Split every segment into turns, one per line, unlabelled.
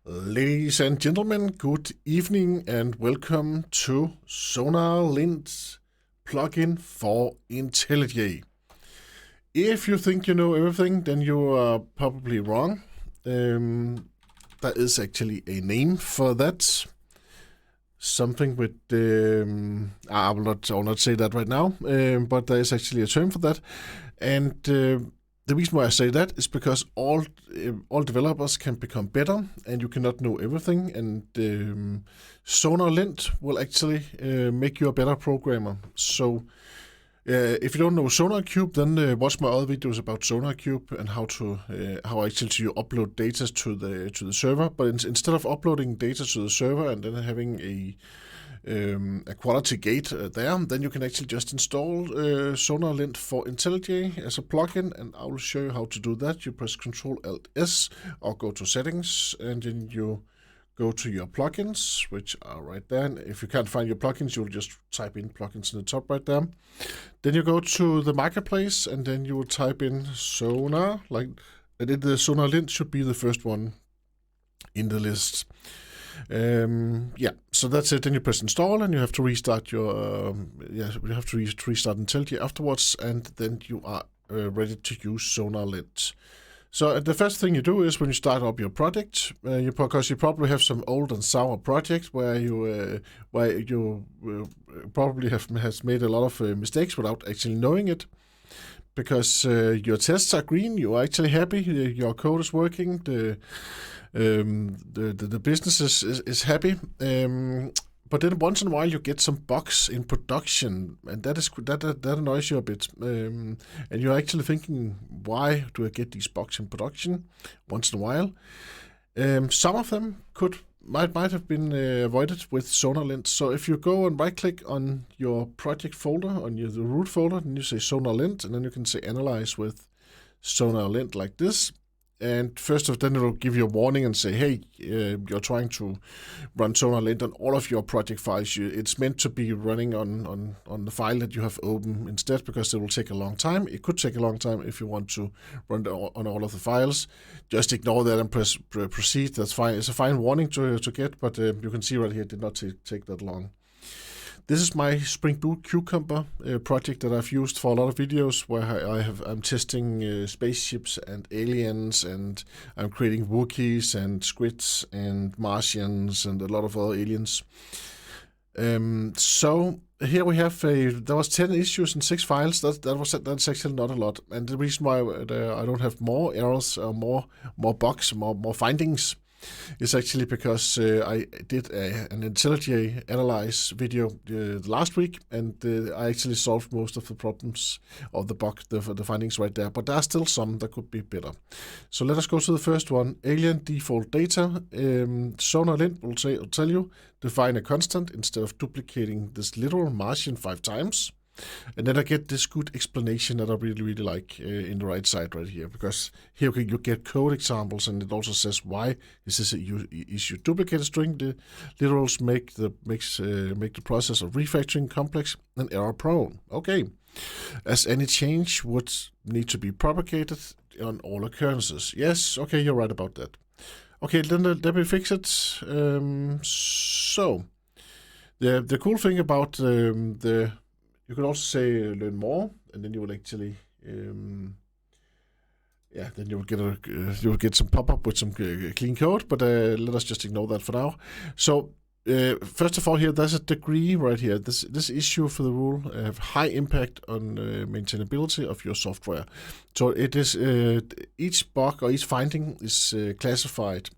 Ladies and gentlemen, good evening and welcome to SonarLint plugin for IntelliJ. If you think you know everything, then you are probably wrong. There is actually a name for that. Something with I will not say that right now, but there is actually a term for that, and the reason why I say that is because all developers can become better, and you cannot know everything. And SonarLint will actually make you a better programmer. So if you don't know SonarCube, then watch my other videos about SonarCube and how actually to upload data to the server. But instead of uploading data to the server and then having a quality gate there, then you can actually just install SonarLint for IntelliJ as a plugin, and I will show you how to do that. You press Ctrl-Alt-S or go to settings, and then you go to your plugins, which are right there. And if you can't find your plugins, you'll just type in plugins in the top right there. Then you go to the marketplace, and then you will type in Sonar, and the SonarLint should be the first one in the list. So that's it. Then you press install, and you have to restart your restart IntelliJ afterwards, and then you are ready to use SonarLint. So the first thing you do is when you start up your project, because you probably have some old and sour projects where you probably has made a lot of mistakes without actually knowing it. Because your tests are green, you are actually happy, your code is working, the business is happy, but then once in a while you get some bugs in production, and that annoys you a bit, and you're actually thinking, why do I get these bugs in production once in a while? Some of them might have been avoided with SonarLint. So if you go and right click on your project folder, the root folder, and you say SonarLint, and then you can say analyze with SonarLint like this. And then it'll give you a warning and say, hey, you're trying to run SonarLint on all of your project files. It's meant to be running on the file that you have open instead, because it will take a long time. It could take a long time if you want to run on all of the files. Just ignore that and press proceed. That's fine. It's a fine warning to get, but you can see right here it did not take that long. This is my Spring Boot Cucumber project that I've used for a lot of videos, where I'm testing spaceships and aliens, and I'm creating Wookiees and Squids and Martians and a lot of other aliens. So here we have there was 10 issues and 6 files. That's actually not a lot. And the reason why I don't have more errors or more bugs, more findings, is actually because I did an IntelliJ Analyze video last week, and I actually solved most of the problems of the findings right there. But there are still some that could be better. So let us go to the first one, alien default data. SonarLint will tell you, define a constant instead of duplicating this literal Martian 5 times. And then I get this good explanation that I really like in the right side right here, because here you get code examples, and it also says why this is you duplicate a string. The literals make the process of refactoring complex and error prone. Okay, as any change would need to be propagated on all occurrences. Yes, okay, you're right about that. Okay, then let me fix it. So the cool thing about you can also say learn more, and then you will actually, then you will get some pop-up with some clean code. But let us just ignore that for now. So first of all, here there's a degree right here. This issue for the rule have high impact on maintainability of your software. So it is each bug or each finding is classified.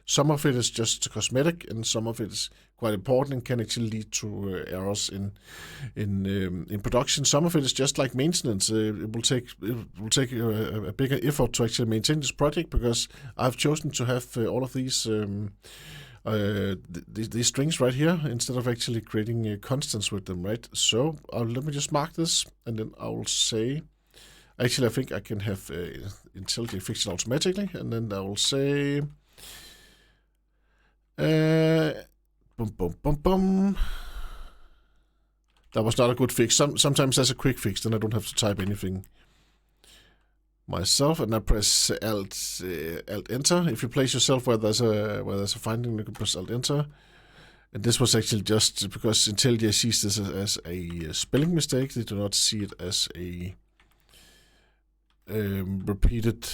Some of it is just cosmetic, and some of it is quite important and can actually lead to errors in production. Some of it is just like maintenance. It will take a bigger effort to actually maintain this project, because I've chosen to have all of these strings right here instead of actually creating constants with them, right? So let me just mark this, and then I will say, actually I think I can have IntelliJ fix it automatically, and then I will say boom. That was not a good fix. Sometimes there's a quick fix, then I don't have to type anything. myself, and I press Alt Enter. If you place yourself where there's a finding, you can press Alt Enter. And this was actually just because IntelliJ sees this as a spelling mistake. They do not see it as a repeated.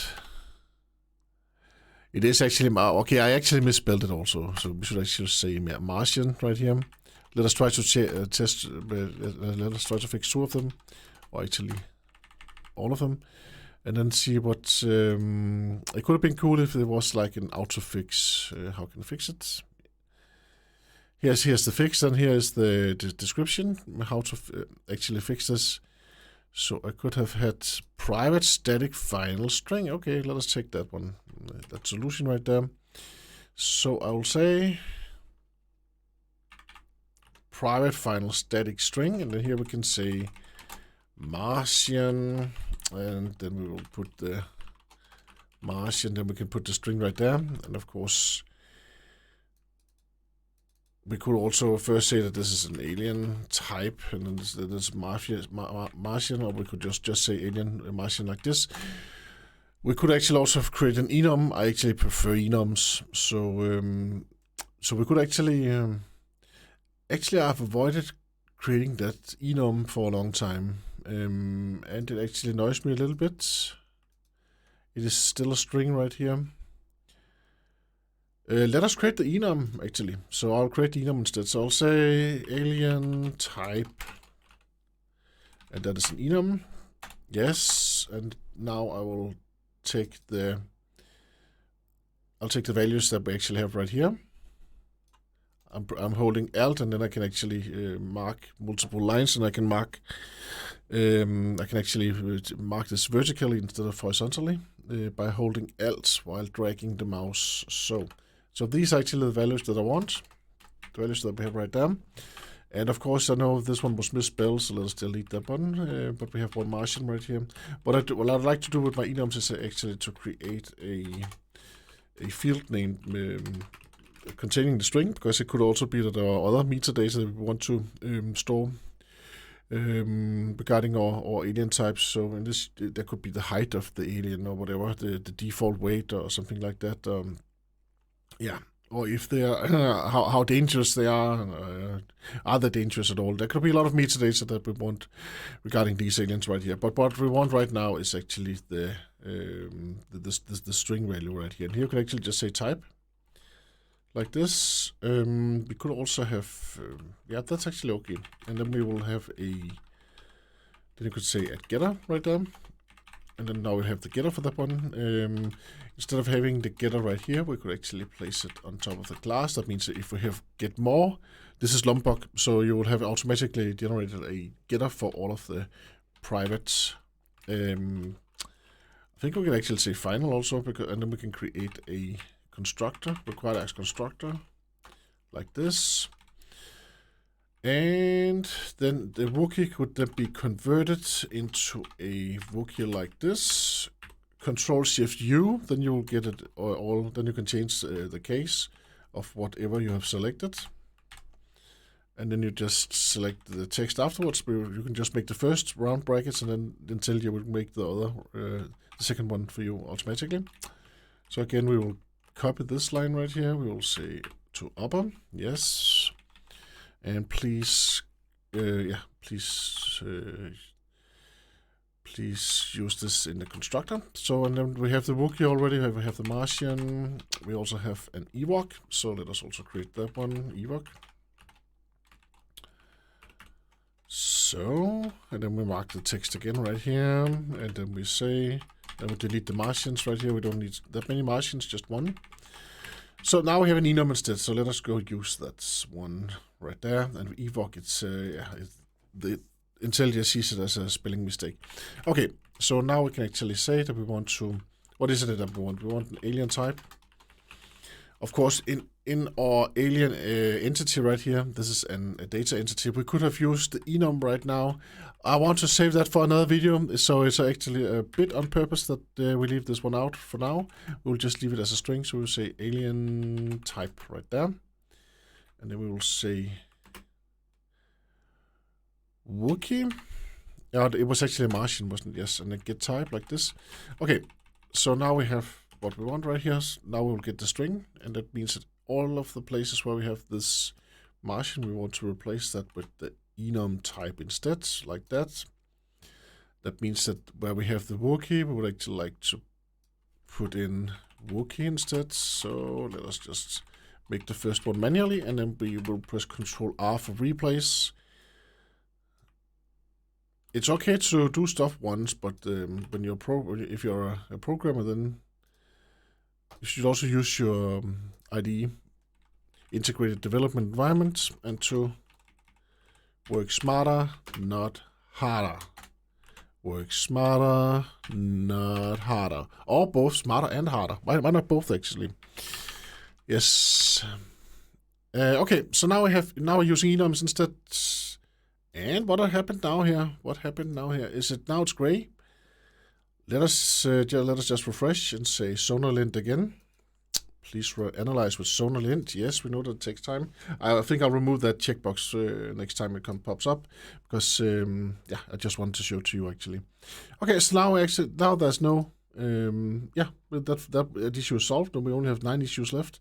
It is actually okay. I actually misspelled it also, so we should actually say Martian right here. Let us try to test. Let us try to fix 2 of them, or actually all of them, and then see what. It could have been cool if there was like an auto fix. How can I fix it? Here's the fix, and here is the description how to actually fix this. So I could have had private static final string. Okay, let us take that one, that solution right there. So I will say private final static string, and then here we can say Martian, and then we will put the Martian, then we can put the string right there, and of course we could also first say that this is an alien type, and then this is Martian, or we could just say alien Martian like this. We could actually also create an enum. I actually prefer enums, so we could actually I've avoided creating that enum for a long time, and it actually annoys me a little bit. It is still a string right here. Let us create the enum actually. So I'll create the enum instead. So I'll say alien type, and that is an enum. Yes, and now I will take the values that we actually have right here. I'm holding Alt, and then I can actually mark multiple lines, and I can mark. I can actually mark this vertically instead of horizontally by holding Alt while dragging the mouse. So these are actually the values that I want, the values that we have right there. And of course, I know this one was misspelled, so let's delete that one. But we have one Martian right here. What I'd like to do with my enums is actually to create a field name containing the string, because it could also be that there are other metadata that we want to store regarding our alien types. So in this, there could be the height of the alien or whatever, the default weight or something like that. Yeah, or if they are how dangerous they are they dangerous at all? There could be a lot of metadata that we want regarding these aliens right here. But what we want right now is actually the string value right here. And here you can actually just say type like this. We could also have yeah, that's actually okay. And then we will have then you could say add getter right there. And then now we have the getter for that one. Instead of having the getter right here, we could actually place it on top of the class. That means that if we have get more, this is Lombok, so you will have automatically generated a getter for all of the private. I think we can actually say final also, and then we can create a constructor, required as constructor, like this. And then the Wookiee could then be converted into a Wookiee like this. Control-Shift-U, then you will get it all. Then you can change the case of whatever you have selected. And then you just select the text afterwards. You can just make the first round brackets, and then IntelliJ will make the other, the second one for you automatically. So again, we will copy this line right here. We will say to upper, yes. And please, please use this in the constructor. So, and then we have the Wookiee already. We have the Martian. We also have an Ewok. So let us also create that one, Ewok. So, and then we mark the text again right here. And then we say, then we delete the Martians right here. We don't need that many Martians, just one. So now we have an enum instead, so let us go use that one right there. And Ewok, the IntelliJ sees it as a spelling mistake. Okay, so now we can actually say that we want to, what is it that we want? We want an alien type. Of course, in our alien entity right here, this is a data entity. We could have used the enum right now. I want to save that for another video, so it's actually a bit on purpose that we leave this one out for now. We'll just leave it as a string, so we'll say alien type right there. And then we will say Wookiee, Yeah, it was actually a Martian, wasn't it? Yes, and a get type like this. Okay, so now we have what we want right here. Now we'll get the string, and that means that all of the places where we have this Martian, we want to replace that with the enum type instead, like that. That means that where we have the Wookiee, we would actually like to put in Wookiee instead. So let us just make the first one manually, and then we will press Control R for replace. It's okay to do stuff once, but when you're if you're a programmer, then you should also use your IDE, Integrated Development Environment, and to work smarter, not harder. Work smarter, not harder. Or both smarter and harder. Why not both, actually? Yes. Okay, so now we're using enums instead. And what happened now here? What happened now here? Is it now it's gray? Let us just refresh and say SonarLint again. Please analyze with SonarLint. Yes, we know that it takes time. I think I'll remove that checkbox next time it pops up, because yeah, I just wanted to show to you actually. Okay, so now there's no that issue is solved, and we only have 9 issues left.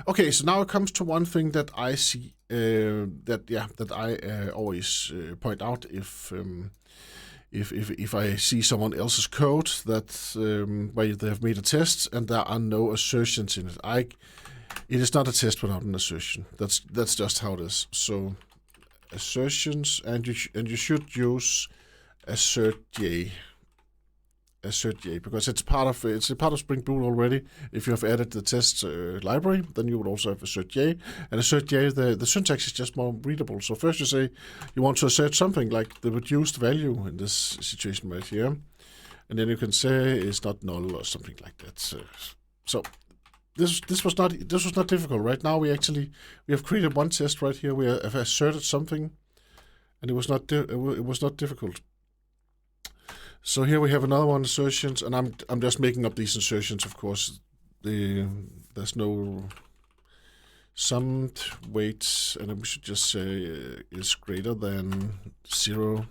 Okay, so now it comes to one thing that I see that I always point out if I see someone else's code that where they have made a test and there are no assertions in it. It is not a test without an assertion. That's just how it is. So assertions, and you should use assert.j. Assert.j, because it's part of Spring Boot already. If you have added the test library, then you would also have assert.j. And assert.j, the syntax is just more readable. So first you say you want to assert something like the reduced value in this situation right here, and then you can say it's not null or something like that. So this was not difficult. Right now we have created one test right here. We have asserted something, and it was not difficult. So here we have another one, assertions, and I'm just making up these assertions, of course. There's no summed weight, and we should just say is greater than 0,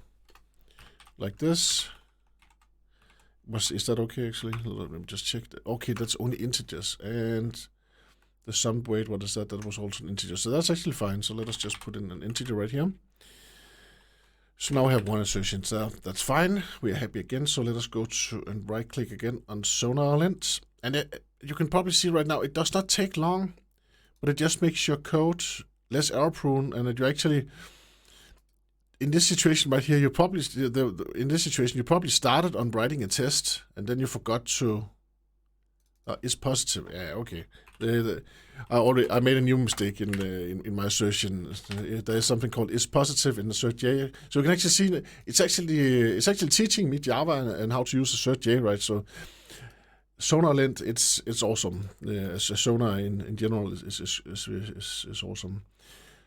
like this. Is that okay, actually? Let me just check that. Okay, that's only integers, and the summed weight, what is that? That was also an integer, so that's actually fine. So let us just put in an integer right here. So now we have one assertion, so that's fine. We are happy again. So let us go to and right click again on SonarLint. And you can probably see right now, it does not take long, but it just makes your code less error prone. And that you actually, in this situation right here, you probably started on writing a test and then you forgot to, it's positive. Yeah, okay. I made a new mistake in my assertion. There is something called is positive in assert.j. So you can actually see it's actually teaching me Java and how to use assert.j, right? So SonarLint, it's awesome. Sonar in general is awesome.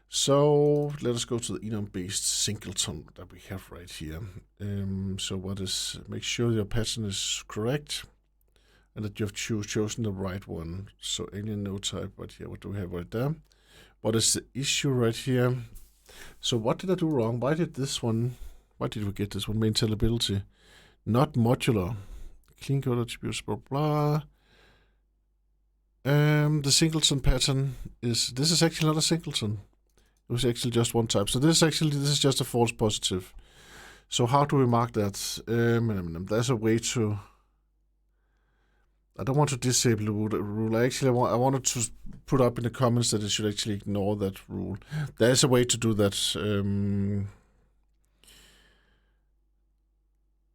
So let us go to the enum-based singleton that we have right here. So make sure your pattern is correct, and that you have chosen the right one. So alien node type right here. What do we have right there? What is the issue right here? So what did I do wrong? Why did we get this one? Maintainability. Not modular. Clean code attributes, blah, blah. The singleton pattern this is actually not a singleton. It was actually just one type. So this is just a false positive. So how do we mark that? There's a way to, I don't want to disable the rule. I wanted to put up in the comments that it should actually ignore that rule. There's a way to do that.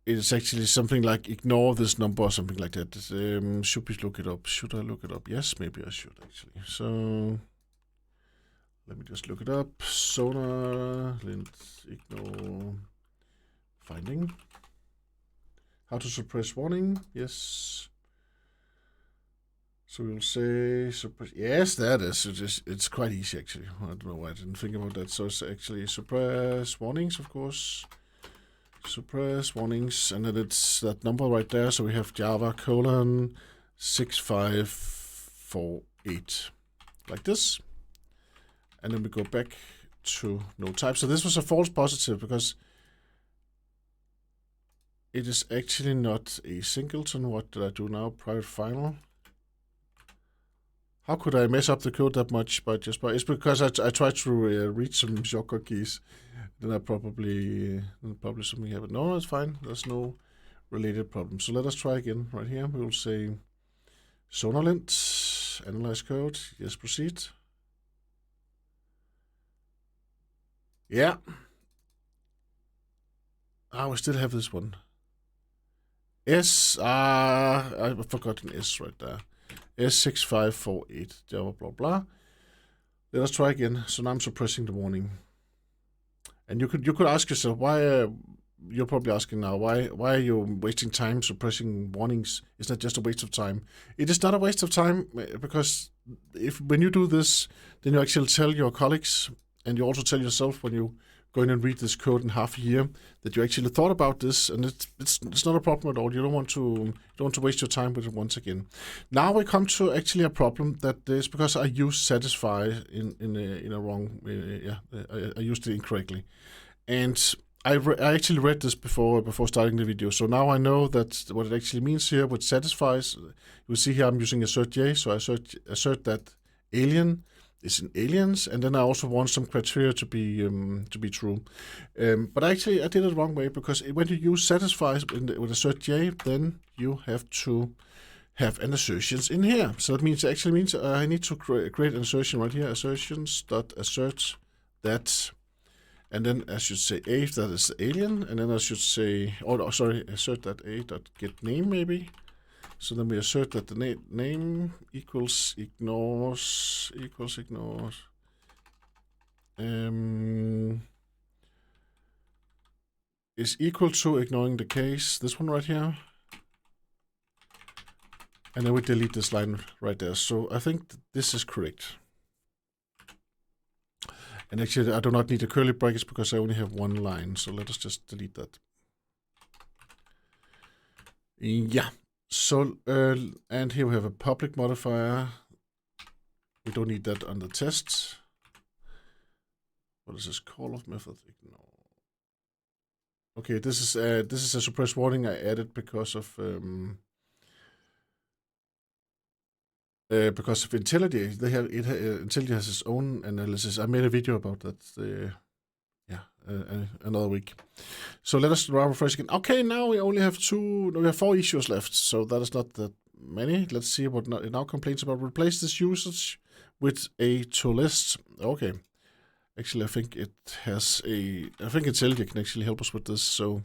It's actually something like ignore this number or something like that. Should we look it up? Should I look it up? Yes, maybe I should actually. So let me just look it up. SonarLint ignore finding. How to suppress warning? Yes. So we'll say suppress. Yes, that is. It's quite easy actually. I don't know why I didn't think about that. So it's actually suppress warnings, of course. Suppress warnings, and then it's that number right there. So we have Java : 6548, like this. And then we go back to no type. So this was a false positive because it is actually not a singleton. What did I do now? Private final. How could I mess up the code that much? It's because I tried to reach some shortcut keys. Then I probably something happened. No, it's fine. There's no related problem. So let us try again. Right here, we will say SonarLint, analyze code. Yes, proceed. Yeah. We still have this one. I forgot an S right there. S6548, blah, blah, blah. Let us try again. So now I'm suppressing the warning. And you could ask yourself, why, you're probably asking now, why are you wasting time suppressing warnings? Is that just a waste of time? It is not a waste of time, because when you do this, then you actually tell your colleagues, and you also tell yourself when you go in and read this code in half a year that you actually thought about this, and it's not a problem at all. You don't want to waste your time with it once again. Now we come to actually a problem that is because I used satisfy in a wrong. I used it incorrectly, and I actually read this before starting the video. So now I know that what it actually means here with satisfies. You see here I'm using IntelliJ, so I assert that alien is in aliens, and then I also want some criteria to be true. But actually I did it the wrong way, because when you use satisfies with IntelliJ, then you have to have an assertions in here. So that actually means I need to create an assertion right here, assertions.assert that, and then I should say a, that is the alien, and then I should say, assert that a.get name maybe. So then we assert that the name equals ignores is equal to ignoring the case, this one right here. And then we delete this line right there. So I think this is correct. And actually I do not need the curly brackets because I only have one line. So let us just delete that. Yeah. So, and here we have a public modifier. We don't need that on the test. What is this? Call of method? Ignore. Okay, this is a suppress warning I added because of IntelliJ. IntelliJ has its own analysis. I made a video about that. Another week. So let us refresh again. Okay, now we only have we have 4 issues left, so that is not that many. Let's see what it now complains about. Replace this usage with a to-list. Okay. Actually, I think IntelliJ can actually help us with this. So,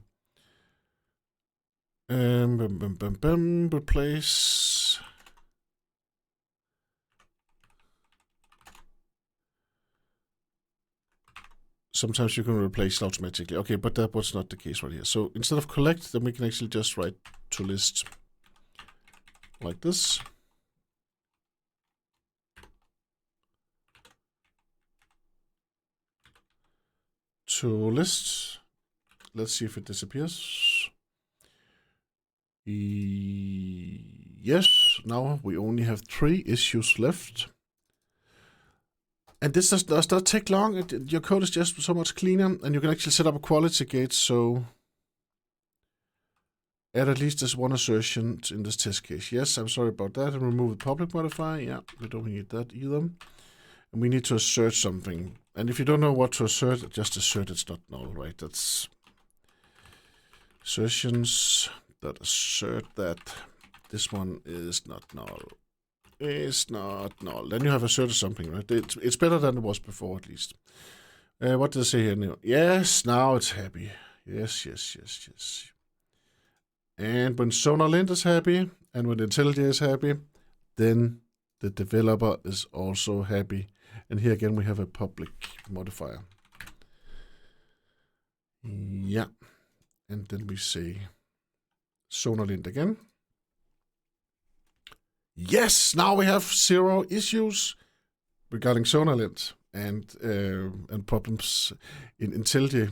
replace. Sometimes you can replace it automatically. Okay, but that was not the case right here. So instead of collect, then we can actually just write to list like this. To list. Let's see if it disappears. Yes, now we only have 3 issues left. And this does not take long. Your code is just so much cleaner, and you can actually set up a quality gate. So add at least this one assertion in this test case. Yes, I'm sorry about that. And remove the public modifier. Yeah, we don't need that either. And we need to assert something. And if you don't know what to assert, just assert it's not null, right? That's assertions that assert that this one is not null. Is not null. Then you have asserted something, right? It's better than it was before, at least. What does it say here now? Yes, now it's happy. Yes. And when SonarLint is happy, and when IntelliJ is happy, then the developer is also happy. And here again, we have a public modifier. Yeah. And then we say SonarLint again. Yes, now we have 0 issues regarding SonarLint and problems in IntelliJ.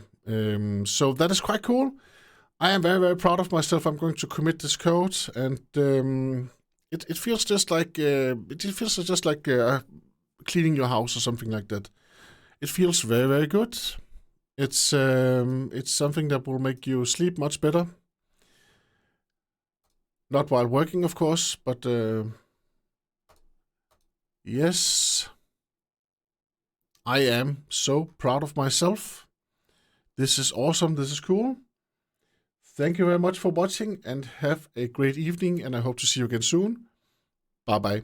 So that is quite cool. I am very, very proud of myself. I'm going to commit this code, and it feels just like cleaning your house or something like that. It feels very, very good. It's something that will make you sleep much better. Not while working, of course, but yes, I am so proud of myself. This is awesome. This is cool. Thank you very much for watching and have a great evening, and I hope to see you again soon. Bye-bye.